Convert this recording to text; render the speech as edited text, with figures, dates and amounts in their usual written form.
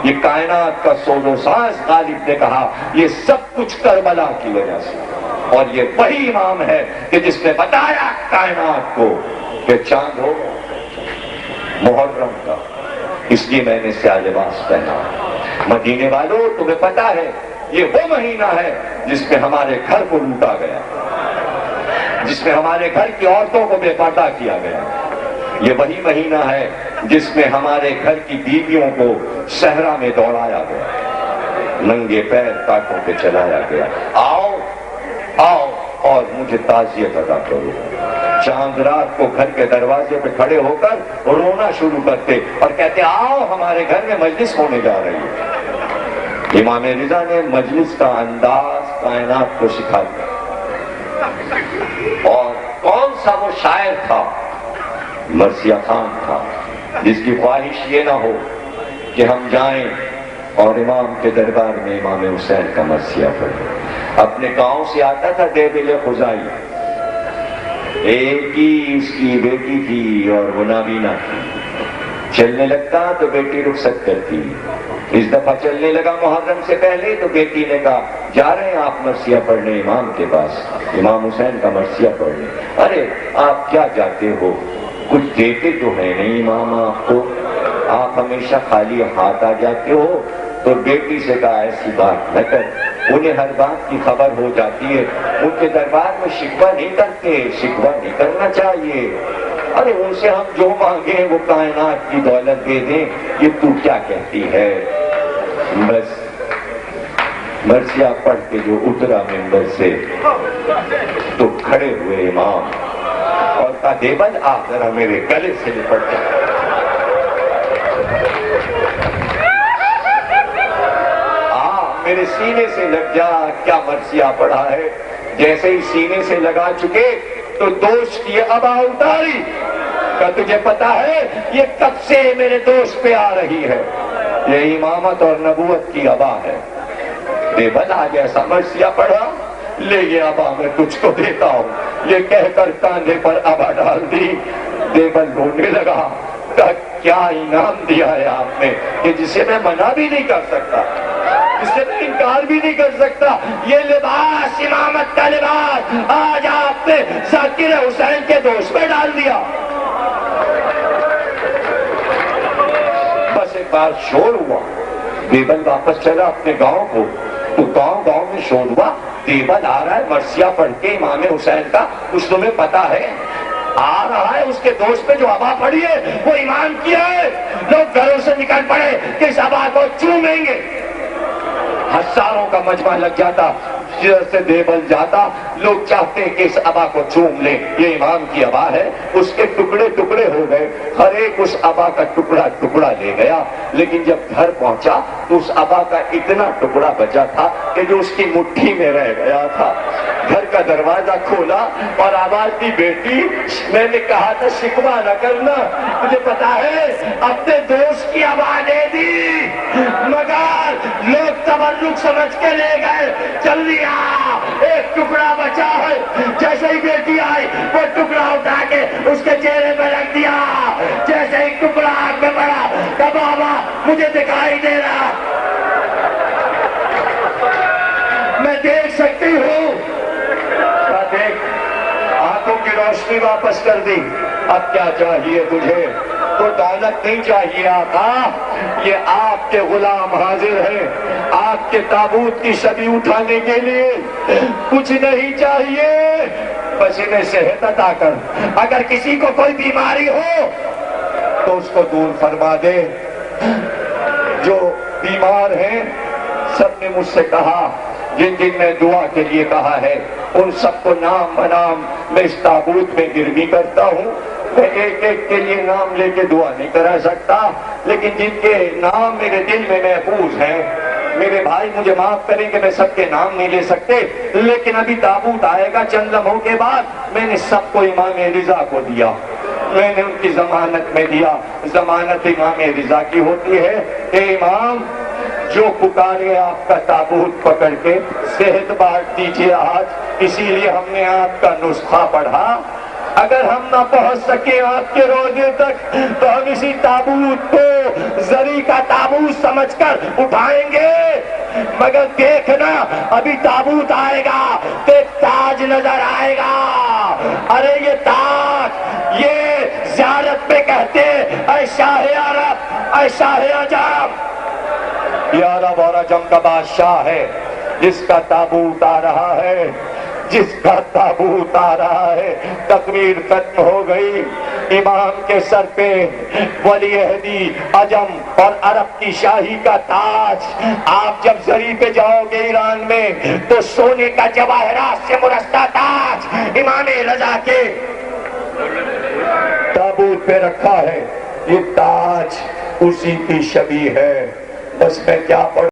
یہ کائنات کا سوز و ساز غالب نے کہا یہ سب کچھ کربلا کی وجہ سے، اور یہ وہی امام ہے کہ جس نے بتایا کائنات کو کہ چاند ہو محرم کا، اس لیے میں نے سیاہ لباس پہنا۔ مدینے والوں تمہیں پتا ہے یہ وہ مہینہ ہے جس میں ہمارے گھر کو لوٹا گیا، جس میں ہمارے گھر کی عورتوں کو بے پردہ کیا گیا، یہ وہی مہینہ ہے جس میں ہمارے گھر کی بیویوں کو صحرا میں دوڑایا گیا، ننگے پیر کاٹوں پہ چلایا گیا۔ آؤ آؤ اور مجھے تعزیت ادا کرو۔ چاند رات کو گھر کے دروازے پہ کھڑے ہو کر رونا شروع کرتے اور کہتے آؤ ہمارے گھر میں مجلس ہونے جا رہی ہے۔ امام رضا نے مجلس کا انداز کائنات کو سکھا دیا۔ اور کون سا وہ شاعر تھا؟ مرثیہ خان تھا، جس کی خواہش یہ نہ ہو کہ ہم جائیں اور امام کے دربار میں امام حسین کا مرثیہ پڑھیں۔ اپنے گاؤں سے آتا تھا دیبل خزائی، ایک ہی اس کی بیٹی تھی اور وہ نابینا تھی، چلنے لگتا تو بیٹی رخصت کرتی۔ اس دفعہ چلنے لگا محرم سے پہلے تو بیٹی نے کہا جا رہے ہیں آپ مرثیہ پڑھنے امام کے پاس، امام حسین کا مرثیہ پڑھنے۔ ارے آپ کیا جاتے ہو، کچھ دیتے تو ہے نہیں امام آپ کو، آپ ہمیشہ خالی ہاتھ آ جاتے ہو۔ تو بیٹی سے کہا ایسی بات نہ کر، انہیں ہر بات کی خبر ہو جاتی ہے، ان کے دربار میں شکوہ نہیں کرتے، شکوہ نہیں کرنا چاہیے۔ ارے ان سے ہم جو مانگیں وہ کائنات کی دولت دے دیں، یہ تو کیا کہتی ہے؟ بس مرثیہ پڑھ کے جو اترا منبر سے تو کھڑے ہوئے امام اور کہا دیوبند آ ذرا میرے گلے سے لپٹ جا۔ میرے سینے سے لگ جا، کیا مرثیہ پڑھا ہے؟ جیسے ہی سینے سے لگا چکے تو دوست کی ابا اتاری، کہ تجھے پتا ہے یہ کب سے میرے دوست پہ آ رہی ہے، یہ امامت اور نبوت کی ابا ہے۔ دیوبند آج ایسا مرثیہ پڑھا، لے یہ ابا میں تجھ کو دیتا ہوں، یہ کہہ کر کاندھے پر ابا ڈال دی۔ دیوبند رونے لگا، کہا کیا انعام دیا ہے آپ نے کہ جسے میں منع بھی نہیں کر سکتا، اس سے میں انکار بھی نہیں کر سکتا، یہ لباس امامت کا لباس آج آپ نے ذاکر حسین کے دوست میں ڈال دیا۔ بس ایک بار شور ہوا، دیوبند واپس چلا اپنے گاؤں کو، تو گاؤں میں شور ہوا دیوبند آ رہا ہے مرثیہ پڑھ کے امام حسین کا، کچھ تمہیں پتا ہے؟ آ رہا ہے اس کے دوست پہ جو ابا پڑی ہے وہ امام کی ہے۔ لوگ گھروں سے نکل پڑے کہ اس ابا کو چومیں گے، ہزاروں کا مجمع لگ جاتا، جدھر سے دیوبند جاتا لوگ چاہتے کہ اس ابا کو چوم لیں، یہ امام کی ابا ہے۔ اس کے ٹکڑے ٹکڑے ہو گئے، ہر ایک اس ابا کا ٹکڑا ٹکڑا لے گیا، لیکن جب گھر پہنچا تو اس ابا کا اتنا ٹکڑا بچا تھا کہ جو اس کی مٹھی میں رہ گیا تھا۔ گھر کا دروازہ کھولا اور آواز دی بیٹی میں نے کہا تھا شکوہ نہ کرنا، مجھے پتا ہے اپنے دوست کی ابا دے دی، مگر لوگ تبرک سمجھ کے لے گئے، چل لیا ایک ٹکڑا بچا ہے۔ جیسے ہی بیٹی آئی وہ ٹکڑا اٹھا کے اس کے چہرے پہ رکھ دیا، جیسے ہی ٹکڑا آنکھ میں پڑا کہ بابا مجھے دکھائی دے رہا، میں دیکھ سکتی ہوں۔ دیکھ آنکھوں کی روشنی واپس کر دی، اب کیا چاہیے تجھے؟ تو دولت نہیں چاہیے آقا، یہ آپ کے غلام حاضر ہیں، آپ کے تابوت کی شبی اٹھانے کے لیے کچھ نہیں چاہیے، بس انہیں صحت عطا کر۔ اگر کسی کو کوئی بیماری ہو تو اس کو دور فرما دے۔ جو بیمار ہیں سب نے مجھ سے کہا، جن جن میں دعا کے لیے کہا ہے ان سب کو نام بنام میں اس تابوت میں گروی کرتا ہوں۔ میں ایک ایک کے لیے نام لے کے دعا نہیں کرا سکتا، لیکن جن کے نام میرے دل میں محفوظ ہیں، میرے بھائی مجھے معاف کریں کہ میں سب کے نام نہیں لے سکتے، لیکن ابھی تابوت آئے گا چند لمحوں کے بعد، میں نے سب کو امام رضا کو دیا، میں نے ان کی ضمانت میں دیا۔ ضمانت امام رضا کی ہوتی ہے، اے امام جو پکارے آپ کا تابوت پکڑ کے صحت بانٹ دیجیے آج، اسی لیے ہم نے آپ کا نسخہ پڑھا۔ اگر ہم نہ پہنچ سکے آپ کے روزے تک تو ہم اسی تابوت کو زری کا تابوت سمجھ کر اٹھائیں گے، مگر دیکھنا ابھی تابوت آئے گا تو ایک تاج نظر آئے گا۔ ارے یہ تاج، یہ زیارت پہ کہتے اے شاہ عرب، اے شاہ عجم، یہ عرب اور عجم کا بادشاہ ہے جس کا تابوت آ رہا ہے، جس کا تابوت آ رہا ہے۔ تکبیر ختم ہو گئی، امام کے سر پہ ولی عہدی عجم اور عرب کی شاہی کا تاج۔ آپ جب زری پہ جاؤ گے ایران میں تو سونے کا جواہرات سے مرصع تاج امام رضا کے تابوت پہ رکھا ہے۔ یہ تاج اسی کی شبیہ ہے۔ بس میں کیا پڑھ